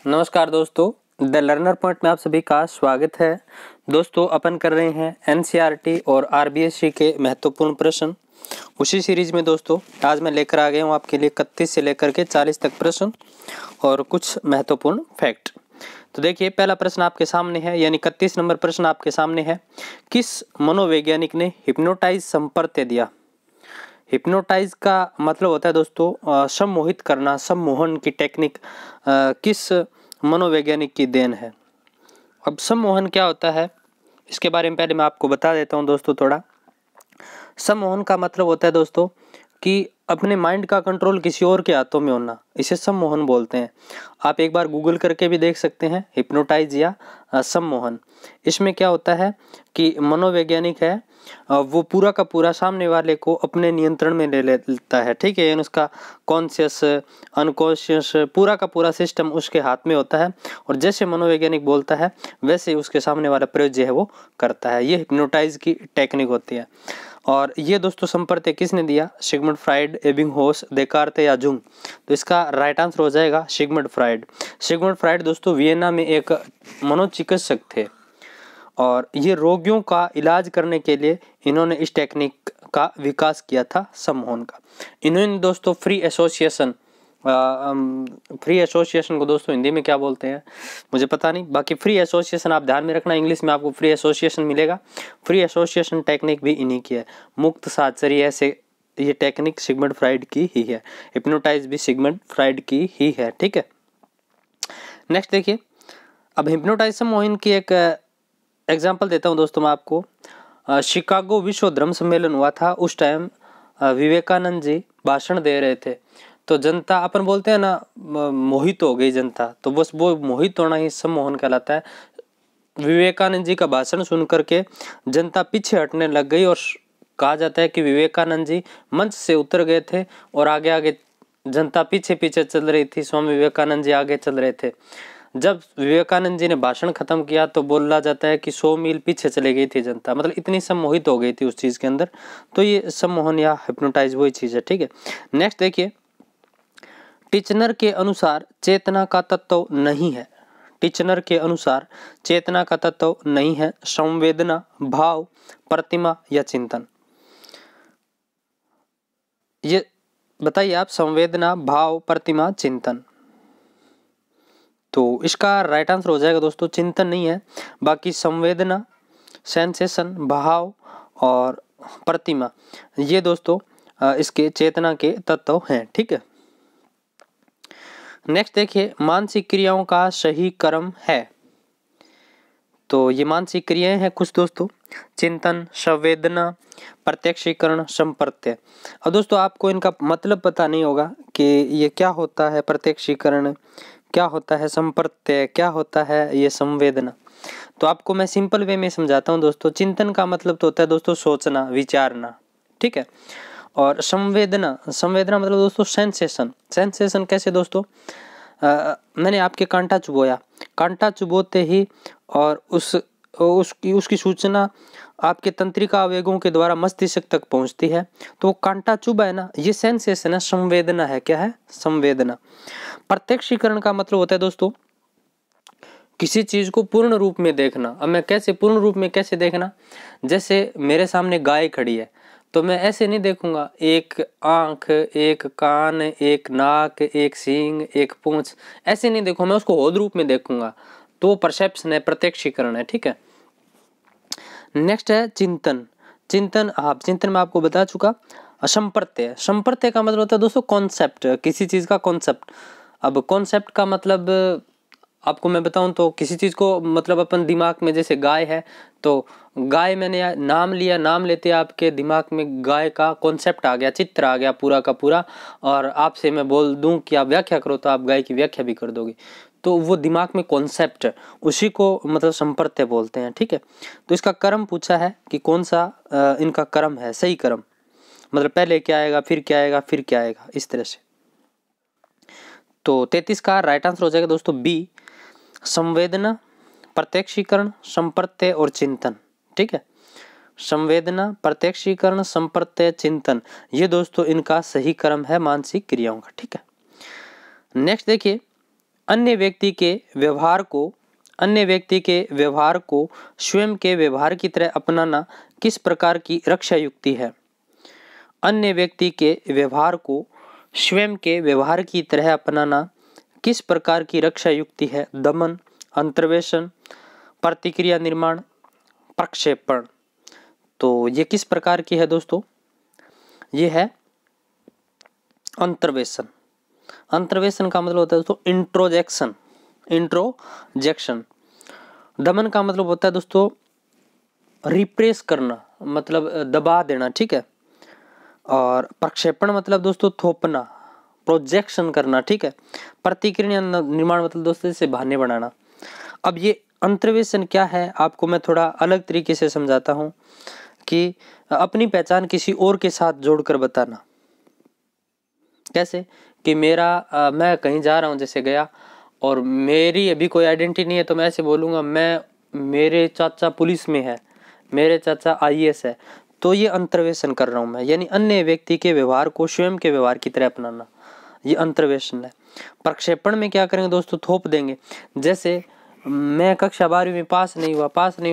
नमस्कार दोस्तों, the learner point में आप सभी का स्वागत है। दोस्तों अपन कर रहे हैं एनसीईआरटी और आरबीएससी के महत्वपूर्ण प्रश्न। उसी सीरीज में दोस्तों आज मैं लेकर आ गया हूँ आपके लिए 31 से लेकर के 40 तक प्रश्न और कुछ महत्वपूर्ण फैक्ट। तो देखिए पहला प्रश्न आपके सामने है, यानी 31 नंबर प्रश्न आपके सामने है। किस मनोवैज्ञानिक ने हिप्नोटाइज संपर्त्य दिया? हिप्नोटाइज का मतलब होता है दोस्तों सम्मोहित करना, सम्मोहन की टेक्निक किस मनोवैज्ञानिक की देन है? अब सम्मोहन क्या होता है इसके बारे में पहले मैं आपको बता देता हूं दोस्तों थोड़ा। सम्मोहन का मतलब होता है दोस्तों कि अपने माइंड का कंट्रोल किसी और के हाथों में होना, इसे सम्मोहन बोलते हैं। आप एक बार गूगल करके भी देख सकते हैं हिप्नोटाइज या सम्मोहन। इसमें क्या होता है कि मनोवैज्ञानिक है वो पूरा का पूरा सामने वाले को अपने नियंत्रण में ले लेता है, ठीक है। यानी उसका कॉन्शियस अनकॉन्शियस पूरा का पूरा सिस्टम उसके हाथ में होता है और जैसे मनोवैज्ञानिक बोलता है वैसे उसके सामने वाला प्रयोग जो है वो करता है। ये हिप्नोटाइज की टेक्निक होती है। और ये दोस्तों संपर्त्य किसने दिया? सिगमंड फ्राइड, एबिंगहॉस, देकार्त या जुंग? तो इसका राइट आंसर हो जाएगा सिगमंड फ्राइड। सिगमंड फ्राइड दोस्तों वियना में एक मनोचिकित्सक थे और ये रोगियों का इलाज करने के लिए इन्होंने इस टेक्निक का विकास किया था, सम्मोहन का। इन्होंने दोस्तों फ्री एसोसिएशन को दोस्तों हिंदी में क्या बोलते हैं मुझे पता नहीं, बाकी फ्री एसोसिएशन आप ध्यान में रखना, इंग्लिश में आपको फ्री एसोसिएशन मिलेगा। फ्री एसोसिएशन टेक्निक भी इन्हीं की है। मुक्त साहचर्य ऐसे ये टेक्निक सिगमंड फ्राइड की ही है। हिप्नोटाइज भी सिगमंड फ्राइड की ही है, ठीक है। नेक्स्ट देखिए, अब हिप्नोटाइज सम्मोहन की एक एग्जाम्पल देता हूँ दोस्तों मैं आपको। शिकागो विश्व धर्म सम्मेलन हुआ था, उस टाइम विवेकानंद जी भाषण दे रहे थे। तो जनता, अपन बोलते हैं ना मोहित हो गई जनता, तो बस वो मोहित होना ही सम्मोहन कहलाता है। विवेकानंद जी का भाषण सुन करके जनता पीछे हटने लग गई और कहा जाता है कि विवेकानंद जी मंच से उतर गए थे और आगे आगे जनता पीछे पीछे चल रही थी, स्वामी विवेकानंद जी आगे चल रहे थे। जब विवेकानंद जी ने भाषण खत्म किया तो बोला जाता है कि 100 मील पीछे चले गई थी जनता, मतलब इतनी सम्मोहित हो गई थी उस चीज के अंदर। तो ये सम्मोहन या हिप्नोटाइज वही चीज है, ठीक है। नेक्स्ट देखिए, टिचनर के अनुसार चेतना का तत्व नहीं है। टिचनर के अनुसार चेतना का तत्व नहीं है संवेदना, भाव, प्रतिमा या चिंतन? ये बताइए आप, संवेदना, भाव, प्रतिमा, चिंतन? तो इसका राइट आंसर हो जाएगा दोस्तों चिंतन नहीं है, बाकी संवेदना, सेंसेशन, भाव और प्रतिमा ये दोस्तों इसके चेतना के तत्व हैं, ठीक है। नेक्स्ट देखिए, मानसिक क्रियाओं का सही क्रम है। तो ये मानसिक क्रियाएं हैं कुछ दोस्तों: चिंतन, संवेदना, प्रत्यक्षीकरण, संपर्त्य। अब दोस्तों आपको इनका मतलब पता नहीं होगा कि ये क्या होता है प्रत्यक्षीकरण, क्या होता है संपर्त्य, क्या होता है ये संवेदना। तो आपको मैं सिंपल वे में समझाता हूँ दोस्तों। चिंतन का मतलब तो होता है दोस्तों सोचना, विचारना, ठीक है। और संवेदना, संवेदना मतलब दोस्तों सेंसेशन। सेंसेशन कैसे दोस्तों? मैंने आपके कांटा चुभोया, कांटा चुभोते ही और उसकी सूचना आपके तंत्रिका आवेगों के द्वारा मस्तिष्क तक पहुंचती है। तो कांटा चुभा है ना, ये सेंसेशन है, संवेदना है। क्या है? संवेदना। प्रत्यक्षीकरण का मतलब होता है दोस्तों किसी चीज को पूर्ण रूप में देखना। अब मैं कैसे पूर्ण रूप में कैसे देखना? जैसे मेरे सामने गाय खड़ी है तो मैं ऐसे नहीं देखूंगा एक आंख, एक कान, एक नाक, एक सींग, एक पूंछ, ऐसे नहीं देखूंगा, मैं उसको होद रूप में देखूंगा। तो परसेप्शन है, प्रत्यक्षीकरण है, ठीक है। नेक्स्ट है चिंतन। चिंतन, हाँ चिंतन मैं आपको बता चुका। संपर्त्य, संपर्त्य का मतलब होता है दोस्तों कॉन्सेप्ट, किसी चीज का कॉन्सेप्ट। अब कॉन्सेप्ट का मतलब आपको मैं बताऊं तो किसी चीज को मतलब अपन दिमाग में, जैसे गाय है तो गाय मैंने नाम लिया, नाम लेते आपके दिमाग में गाय का कॉन्सेप्ट आ गया, चित्र आ गया पूरा का पूरा, और आपसे मैं बोल दूं कि आप व्याख्या करो तो आप गाय की व्याख्या भी कर दोगे। तो वो दिमाग में कॉन्सेप्ट, उसी को मतलब संपर्त्य बोलते हैं, ठीक है। तो इसका क्रम पूछा है कि कौन सा इनका क्रम है, सही क्रम, मतलब पहले क्या आएगा, फिर क्या आएगा, फिर क्या आएगा, इस तरह से। तो 33 का राइट आंसर हो जाएगा दोस्तों बी, संवेदना, प्रत्यक्षीकरण, संपर्त्य और चिंतन, ठीक है। संवेदना, प्रत्यक्षीकरण, संपर्त्य, चिंतन, ये दोस्तों इनका सही क्रम है मानसिक क्रियाओं का, ठीक है। नेक्स्ट देखिए, अन्य व्यक्ति के व्यवहार को स्वयं के व्यवहार की तरह अपनाना किस प्रकार की रक्षा युक्ति है? अन्य व्यक्ति के व्यवहार को स्वयं के व्यवहार की तरह अपनाना किस प्रकार की रक्षा युक्ति है? दमन, अंतर्वेशन, प्रतिक्रिया निर्माण, प्रक्षेपण। तो ये किस प्रकार की है दोस्तों? ये है अंतर्वेशन। अंतर्वेशन का मतलब होता है दोस्तों इंट्रोजेक्शन। दमन का मतलब होता है दोस्तों रिप्रेस करना, मतलब दबा देना, ठीक है। और प्रक्षेपण मतलब दोस्तों थोपना, प्रोजेक्शन करना, ठीक है। प्रतिक्रिया निर्माण मतलब दोस्तों जैसे बहाने बनाना। अब ये अंतर्वेशन क्या है आपको मैं थोड़ा अलग तरीके से समझाता हूँ कि अपनी पहचान किसी और के साथ जोड़कर बताना। कैसे कि मैं कहीं जा रहा हूँ, जैसे गया और मेरी अभी कोई आइडेंटिटी नहीं है, तो मैं ऐसे बोलूँगा मेरे चाचा पुलिस में है, मेरे चाचा IAS है। तो ये अंतर्वेशन कर रहा हूँ मैं, यानी अन्य व्यक्ति के व्यवहार को स्वयं के व्यवहार की तरह अपनाना, ये अंतर्वेशन है। प्रक्षेपण में क्या करेंगे दोस्तों? थोप देंगे। जैसे मैं कक्षा 12वीं में पास नहीं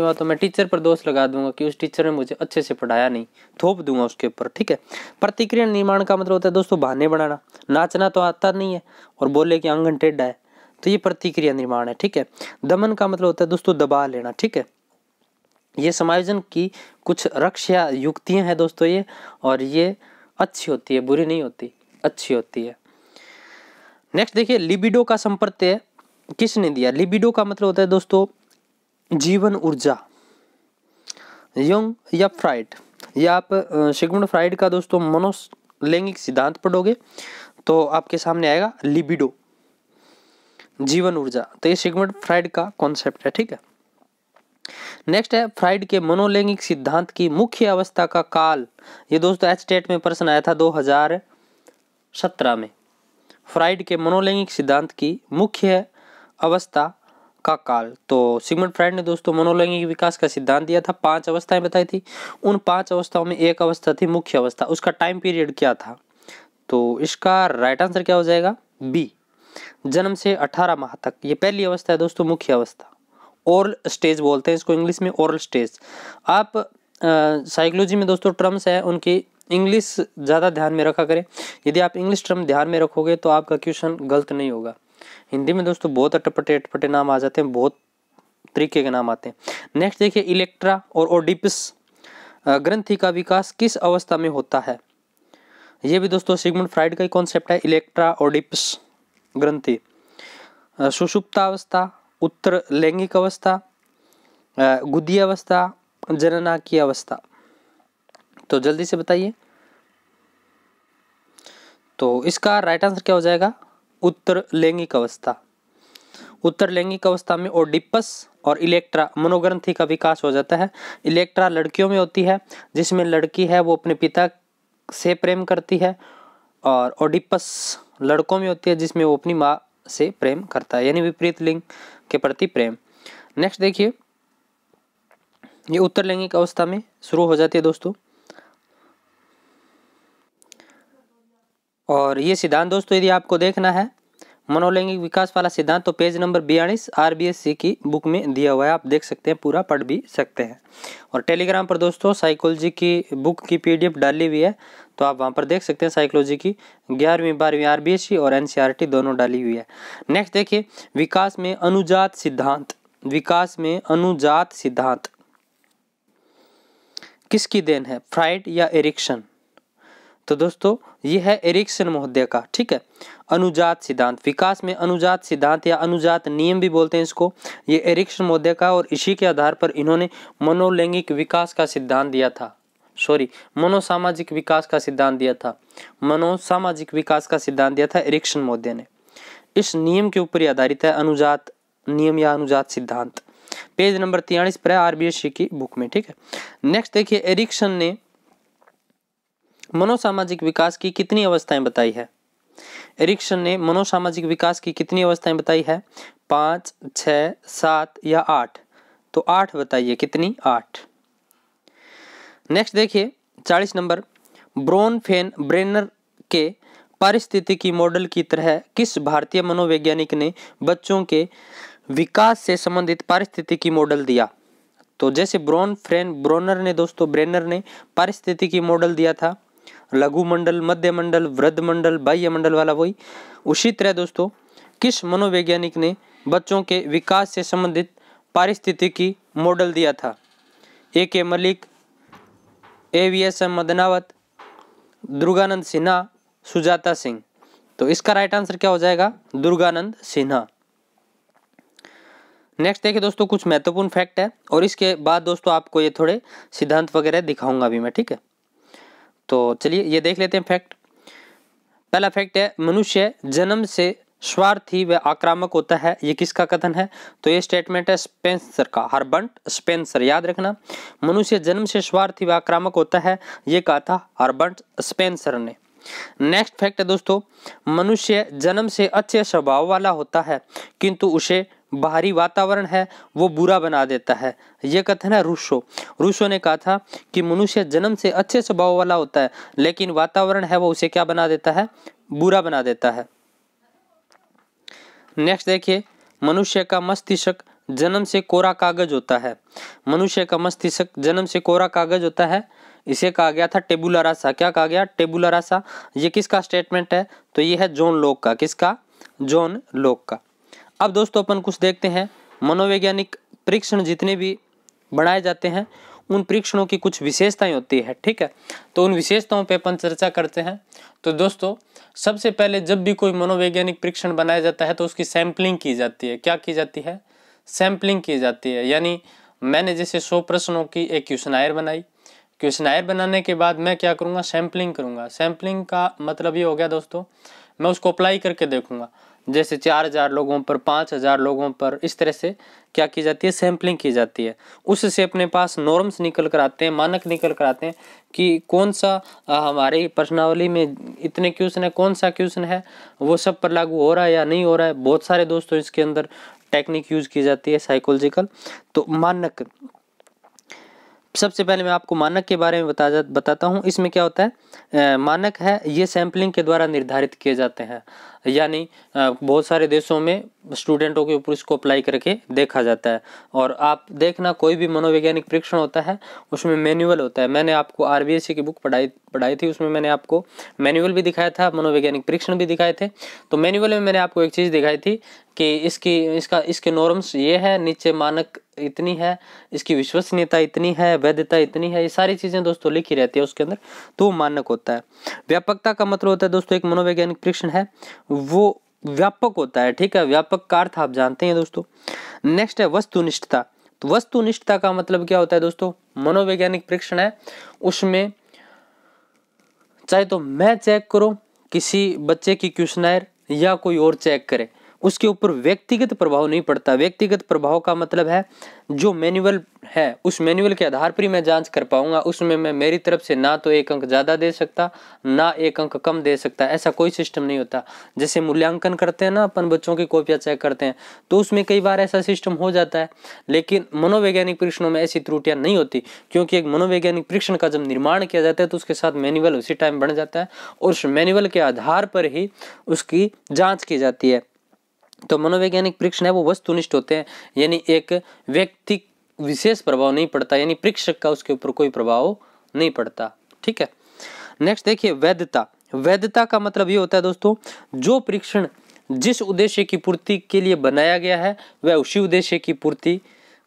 हुआ तो मैं टीचर पर दोष लगा दूंगा कि उस टीचर ने मुझे अच्छे से पढ़ाया नहीं, थोप दूंगा उसके ऊपर, ठीक है। प्रतिक्रिया निर्माण का मतलब होता है दोस्तों बहाने बनाना। नाचना तो आता नहीं है और बोले कि आंगन टेढ़ा है, तो ये प्रतिक्रिया निर्माण है, ठीक है। दमन का मतलब होता है दोस्तों दबा लेना, ठीक है। ये समायोजन की कुछ रक्षा युक्तियां हैं दोस्तों ये, और ये अच्छी होती है, बुरी नहीं होती, अच्छी होती है। नेक्स्ट देखिए, लिबिडो का संप्रत्यय किसने दिया? लिबिडो का मतलब होता है दोस्तों जीवन ऊर्जा। यंग या फ्राइड, या आप सिगमुंड फ्राइड का दोस्तों मनोलैंगिक सिद्धांत पढ़ोगे तो आपके सामने आएगा लिबिडो, जीवन ऊर्जा। तो ये सिगमुंड फ्राइड का कॉन्सेप्ट है, ठीक है। नेक्स्ट है फ्राइड के मनोलैंगिक सिद्धांत की मुख्य अवस्था का काल। ये दोस्तों एचटेट में प्रश्न आया था 2017 में। फ्राइड के मनोलैंगिक सिद्धांत की मुख्य अवस्था का काल। तो सिगमंड फ्राइड ने दोस्तों मनोलैंगिक विकास का सिद्धांत दिया था, 5 अवस्थाएं बताई थी। उन 5 अवस्थाओं में एक अवस्था थी मुख्य अवस्था। उसका टाइम पीरियड क्या था? तो इसका राइट आंसर क्या हो जाएगा? बी, जन्म से 18 माह तक। ये पहली अवस्था है दोस्तों, मुख्य अवस्था। ओरल स्टेज बोलते हैं इसको इंग्लिश में, ओरल स्टेज। आप साइकोलॉजी में दोस्तों टर्म्स है उनकी इंग्लिश ज़्यादा ध्यान में रखा करें। यदि आप इंग्लिश टर्म ध्यान में रखोगे तो आपका क्वेश्चन गलत नहीं होगा। हिंदी में दोस्तों बहुत अटपटे नाम आ जाते हैं, बहुत तरीके के नाम आते हैं। नेक्स्ट देखिए, इलेक्ट्रा और ओडिपस ग्रंथि का विकास किस अवस्था में होता है? ये भी दोस्तों सिगमंड फ्राइड का ही कॉन्सेप्ट है। इलेक्ट्रा ओडिपस ग्रंथि सुषुप्ता अवस्था, उत्तर लैंगिक अवस्था, गुदी अवस्था, जनना की अवस्था। तो जल्दी से बताइए। तो इसका राइट आंसर क्या हो जाएगा? उत्तर लैंगिक अवस्था। उत्तर लैंगिक अवस्था में ओडिपस और इलेक्ट्रा मनोग्रंथि का विकास हो जाता है। इलेक्ट्रा लड़कियों में होती है, जिसमें लड़की है वो अपने पिता से प्रेम करती है, और ओडिपस लड़कों में होती है जिसमें वो अपनी माँ से प्रेम करता है, यानी विपरीत लिंग के प्रति प्रेम। नेक्स्ट देखिए, ये उत्तर लैंगिक अवस्था में शुरू हो जाती है दोस्तों। और ये सिद्धांत दोस्तों यदि आपको देखना है मनोलैंगिक विकास वाला सिद्धांत, तो पेज नंबर 42 RBSC की बुक में दिया हुआ है, आप देख सकते हैं, पूरा पढ़ भी सकते हैं। और टेलीग्राम पर दोस्तों साइकोलॉजी की बुक की PDF डाली हुई है, तो आप वहां पर देख सकते हैं। साइकोलॉजी की 11वीं 12वीं RBSC और NCERT दोनों डाली हुई है। नेक्स्ट देखिए, विकास में अनुजात सिद्धांत। विकास में अनुजात सिद्धांत किसकी देन है? फ्राइड या एरिक्सन? तो दोस्तों ये है एरिक्सन महोदय का, ठीक है। अनुजात सिद्धांत, विकास में अनुजात सिद्धांत या अनुजात नियम भी बोलते हैं इसको, ये एरिक्सन महोदय का, और इसी के आधार पर इन्होंने मनोलैंगिक विकास का सिद्धांत दिया था। मनोसामाजिक विकास का सिद्धांत दिया था। मनोसामाजिक विकास का सिद्धांत दिया था एरिक्सन महोदय ने। इस नियम के ऊपर आधारित है अनुजात नियम या अनुजात सिद्धांत। पेज नंबर 43 पर है RBSC की बुक में, ठीक है। नेक्स्ट देखिए, एरिक्सन ने मनोसामाजिक विकास की कितनी अवस्थाएं बताई है? एरिक्सन ने मनोसामाजिक विकास की कितनी अवस्थाएं बताई है? 5, 6, 7 या 8? तो 8 बताइए, कितनी? 8। नेक्स्ट देखिए 40 नंबर, ब्रेनर के पारिस्थितिकी मॉडल की तरह किस भारतीय मनोवैज्ञानिक ने बच्चों के विकास से संबंधित पारिस्थितिकी मॉडल दिया? तो जैसे ब्रेनर ने पारिस्थितिकी मॉडल दिया था, लघु मंडल, मध्य मंडल, वृद्ध मंडल, बाह्य मंडल वाला, वही उसी तरह दोस्तों किस मनोवैज्ञानिक ने बच्चों के विकास से संबंधित पारिस्थितिकी मॉडल दिया था? A.K. मलिक, A.V.S.M. मदनावत, दुर्गानंद सिन्हा, सुजाता सिंह। तो इसका राइट आंसर क्या हो जाएगा? दुर्गानंद सिन्हा। नेक्स्ट देखिए दोस्तों, कुछ महत्वपूर्ण फैक्ट है और इसके बाद दोस्तों आपको ये थोड़े सिद्धांत वगैरह दिखाऊंगा भी मैं, ठीक है। तो चलिए ये देख लेते हैं फैक्ट। पहला फैक्ट है, मनुष्य जन्म से स्वार्थी व आक्रामक होता है। ये किसका कथन है? तो ये स्टेटमेंट है स्पेंसर का, हर्बर्ट स्पेंसर, याद रखना। मनुष्य जन्म से स्वार्थी व आक्रामक होता है, ये कहा था हर्बर्ट स्पेंसर ने। नेक्स्ट फैक्ट है दोस्तों, मनुष्य जन्म से अच्छे स्वभाव वाला होता है किंतु उसे बाहरी वातावरण है वो बुरा बना देता है। यह कथन है रूसो ने कहा था कि मनुष्य जन्म से अच्छे स्वभाव वाला होता है लेकिन वातावरण है वो उसे क्या बना देता है? बुरा बना देता है। नेक्स्ट देखिए, मनुष्य का मस्तिष्क जन्म से कोरा कागज होता है। मनुष्य का मस्तिष्क जन्म से कोरा कागज होता है, इसे कहा गया था टेबुला रासा। क्या कहा गया? टेबुला रासा। ये किसका स्टेटमेंट है? तो ये है जॉन लॉक का। किसका? जॉन लॉक का। अब दोस्तों अपन कुछ देखते हैं, मनोवैज्ञानिक परीक्षण जितने भी बनाए जाते हैं उन परीक्षणों की कुछ विशेषताएं होती है, ठीक है। तो उन विशेषताओं पे अपन चर्चा करते हैं। तो दोस्तों सबसे पहले जब भी कोई मनोवैज्ञानिक परीक्षण बनाया जाता है तो उसकी सैंपलिंग की जाती है। क्या की जाती है? सैंपलिंग की जाती है। यानी मैंने जैसे 100 प्रश्नों की एक क्वेश्चनायर बनाई, क्वेश्चनायर बनाने के बाद मैं क्या करूँगा? सैंपलिंग करूँगा। सैंपलिंग का मतलब ये हो गया दोस्तों, मैं उसको अप्लाई करके देखूंगा। जैसे 4000 लोगों पर, 5000 लोगों पर, इस तरह से क्या की जाती है? सैंपलिंग की जाती है। उससे अपने पास नॉर्म्स निकल कर आते हैं, मानक निकल कर आते हैं कि कौन सा हमारे प्रश्नावली में इतने क्वेश्चन है, कौन सा क्वेश्चन है वो सब पर लागू हो रहा है या नहीं हो रहा है। बहुत सारे दोस्तों इसके अंदर टेक्निक यूज की जाती है साइकोलॉजिकल। तो मानक, सबसे पहले मैं आपको मानक के बारे में बताता हूँ। इसमें क्या होता है? मानक है ये सैंपलिंग के द्वारा निर्धारित किए जाते हैं। यानी बहुत सारे देशों में स्टूडेंटों के ऊपर इसको अप्लाई करके देखा जाता है। और आप देखना कोई भी मनोवैज्ञानिक परीक्षण होता है उसमें मैनुअल होता है। मैंने आपको RBSC की बुक पढ़ाई थी, उसमें मैंने आपको मैनुअल भी दिखाया था, मनोवैज्ञानिक परीक्षण भी दिखाए थे। तो मैनुअल में मैंने आपको एक चीज़ दिखाई थी कि इसके नॉर्म्स ये है, नीचे मानक इतनी है, इसकी विश्वसनीयता इतनी है, वैधता इतनी है, ये सारी चीज़ें दोस्तों लिखी रहती है उसके अंदर। तो मानक होता है। व्यापकता का मतलब होता है दोस्तों, एक मनोवैज्ञानिक परीक्षण है वो व्यापक होता है, ठीक है। व्यापक का अर्थ आप जानते हैं दोस्तों। नेक्स्ट है वस्तुनिष्ठता। तो वस्तुनिष्ठता का मतलब क्या होता है दोस्तों? मनोवैज्ञानिक परीक्षण है उसमें चाहे तो मैं चेक करूं किसी बच्चे की क्वेश्चनायर या कोई और चेक करे, उसके ऊपर व्यक्तिगत प्रभाव नहीं पड़ता। व्यक्तिगत प्रभाव का मतलब है जो मैनुअल है उस मैनुअल के आधार पर ही मैं जांच कर पाऊंगा। उसमें मैं मेरी तरफ से ना तो एक अंक ज़्यादा दे सकता ना एक अंक कम दे सकता, ऐसा कोई सिस्टम नहीं होता। जैसे मूल्यांकन करते हैं ना अपन, बच्चों की कॉपियाँ चेक करते हैं, तो उसमें कई बार ऐसा सिस्टम हो जाता है। लेकिन मनोवैज्ञानिक परीक्षणों में ऐसी त्रुटियां नहीं होती, क्योंकि एक मनोवैज्ञानिक परीक्षण का जब निर्माण किया जाता है तो उसके साथ मैनुअल उसी टाइम बन जाता है और उस मैनुअल के आधार पर ही उसकी जाँच की जाती है। तो मनोवैज्ञानिक परीक्षण है वो वस्तुनिष्ठ होते हैं, यानी एक व्यक्ति विशेष प्रभाव नहीं पड़ता, यानी परीक्षक का उसके ऊपर कोई प्रभाव नहीं पड़ता, ठीक है। नेक्स्ट देखिए वैधता। वैधता का मतलब ये होता है दोस्तों, जो परीक्षण जिस उद्देश्य की पूर्ति के लिए बनाया गया है वह उसी उद्देश्य की पूर्ति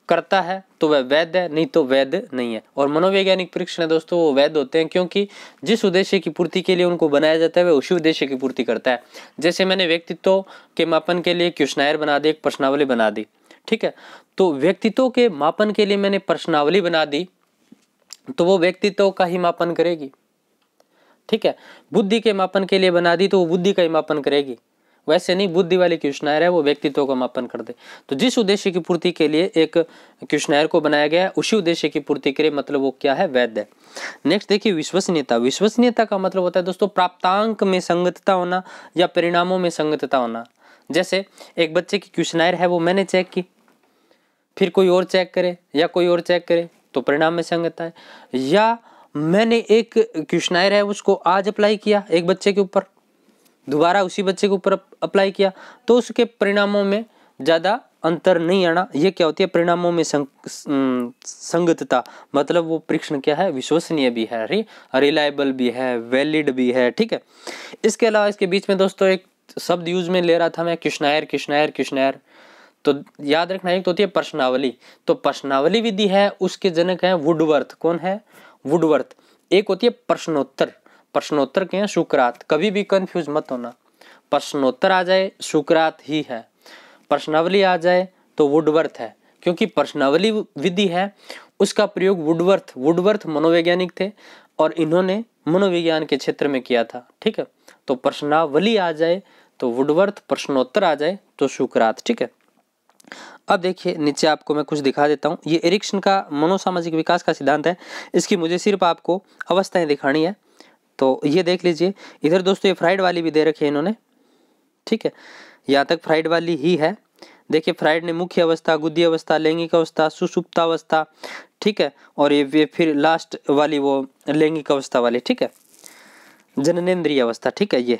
करता है तो वह वैध है, नहीं तो वैध नहीं है। और मनोवैज्ञानिक परीक्षण है दोस्तों वो वैध होते हैं क्योंकि जिस उद्देश्य की पूर्ति के लिए उनको बनाया जाता है वह उसी उद्देश्य की पूर्ति करता है। जैसे मैंने व्यक्तित्व के मापन के लिए क्वेश्चनायर बना दी, एक प्रश्नावली बना दी, ठीक है। तो व्यक्तित्व के मापन के लिए मैंने प्रश्नावली बना दी तो वो व्यक्तित्व का ही मापन करेगी, ठीक है। बुद्धि के मापन के लिए बना दी तो वो बुद्धि का ही मापन करेगी। वैसे नहीं, बुद्धि वाली क्वेश्चनायर है वो व्यक्तित्व का मापन कर दे। तो जिस उद्देश्य की पूर्ति के लिए एक क्वेश्चनायर को बनाया गया है उसी उद्देश्य की पूर्ति के लिए मतलब वो क्या है? वैध है। नेक्स्ट देखिए विश्वसनीयता। विश्वसनीयता का मतलब होता है दोस्तों प्राप्तांक में संगतता होना या परिणामों में संगतता होना। जैसे एक बच्चे की क्वेश्चनायर है वो मैंने चेक की, फिर कोई और चेक करे या कोई और चेक करे तो परिणाम में संगतता है। या मैंने एक क्वेश्चनायर है उसको आज अप्लाई किया एक बच्चे के ऊपर, दोबारा उसी बच्चे के ऊपर अप्लाई किया तो उसके परिणामों में ज़्यादा अंतर नहीं आना। ये क्या होती है, परिणामों में संगतता, मतलब वो परीक्षण क्या है, विश्वसनीय भी है, रिलायबल भी है, वैलिड भी है, ठीक है। इसके अलावा इसके बीच में दोस्तों एक शब्द यूज में ले रहा था मैं, क्वेश्चनेयर। तो याद रखना, एक तो होती है प्रश्नावली, तो प्रश्नावली विधि है, उसके जनक है वुडवर्थ। कौन है, वुडवर्थ। एक होती है प्रश्नोत्तर के हैं सुकरात। कभी भी कंफ्यूज मत होना, प्रश्नोत्तर आ जाए सुकरात ही है, प्रश्नावली आ जाए तो वुडवर्थ है, क्योंकि प्रश्नावली विधि है उसका प्रयोग वुडवर्थ मनोवैज्ञानिक थे और इन्होंने मनोविज्ञान के क्षेत्र में किया था, ठीक है। तो प्रश्नावली आ जाए तो वुडवर्थ, प्रश्नोत्तर आ जाए तो सुकरात, ठीक है। अब देखिए नीचे आपको मैं कुछ दिखा देता हूँ। ये एरिक्सन का मनोसामाजिक विकास का सिद्धांत है, इसकी मुझे सिर्फ आपको अवस्थाएं दिखानी है। तो ये देख लीजिए, इधर दोस्तों ये फ्राइड वाली भी दे रखी है इन्होंने, ठीक है। यहाँ तक फ्राइड वाली ही है। देखिए फ्राइड ने मुख्य अवस्था, गुद्दी अवस्था, लैंगिक अवस्था, सुषुप्तावस्था, ठीक है, और ये फिर लास्ट वाली वो लैंगिक अवस्था वाली, ठीक है, जननेंद्रिय अवस्था, ठीक है। ये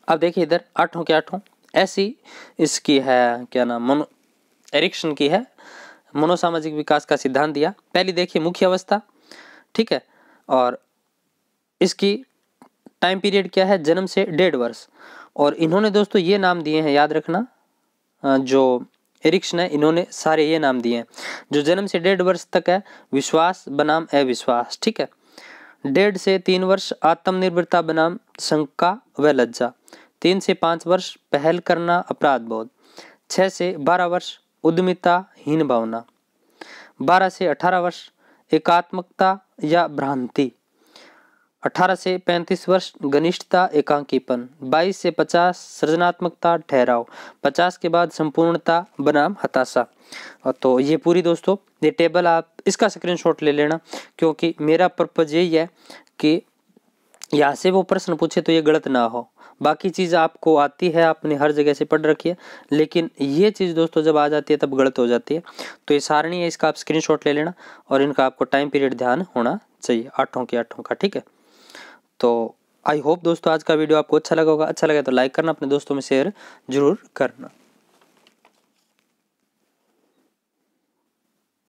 अब देखिए इधर 8 के 8 ऐसी इसकी है, क्या नाम, एरिक्सन की है, मनोसामाजिक विकास का सिद्धांत दिया। पहली देखिए मुख्य अवस्था, ठीक है, और इसकी टाइम पीरियड क्या है, जन्म से 1.5 वर्ष। और इन्होंने दोस्तों ये नाम दिए हैं, याद रखना, जो एरिक्सन है इन्होंने सारे ये नाम दिए हैं। जो जन्म से 1.5 वर्ष तक है, विश्वास बनाम अविश्वास, ठीक है। 1.5 से 3 वर्ष आत्मनिर्भरता बनाम शंका व लज्जा। 3 से 5 वर्ष पहल करना, अपराध बोध। 6 से 12 वर्ष उद्यमिता, हीन भावना। 12 से 18 वर्ष एकात्मकता या भ्रांति। 18 से 35 वर्ष घनिष्ठता, एकांकीपन। 22 से 50 सृजनात्मकता, ठहराव। 50 के बाद संपूर्णता बनाम हताशा। तो ये पूरी दोस्तों ये टेबल, आप इसका स्क्रीनशॉट ले लेना, क्योंकि मेरा पर्पज यही है कि यहाँ से वो प्रश्न पूछे तो ये गलत ना हो। बाकी चीज़ आपको आती है, आपने हर जगह से पढ़ रखी है, लेकिन ये चीज़ दोस्तों जब आ जाती है तब गलत हो जाती है। तो ये सारणी है, इसका आप स्क्रीनशॉट ले लेना और इनका आपको टाइम पीरियड ध्यान होना चाहिए 8 के 8 का, ठीक है। तो आई होप दोस्तों आज का वीडियो आपको अच्छा लगा होगा। अच्छा लगा तो लाइक करना, अपने दोस्तों में शेयर जरूर करना।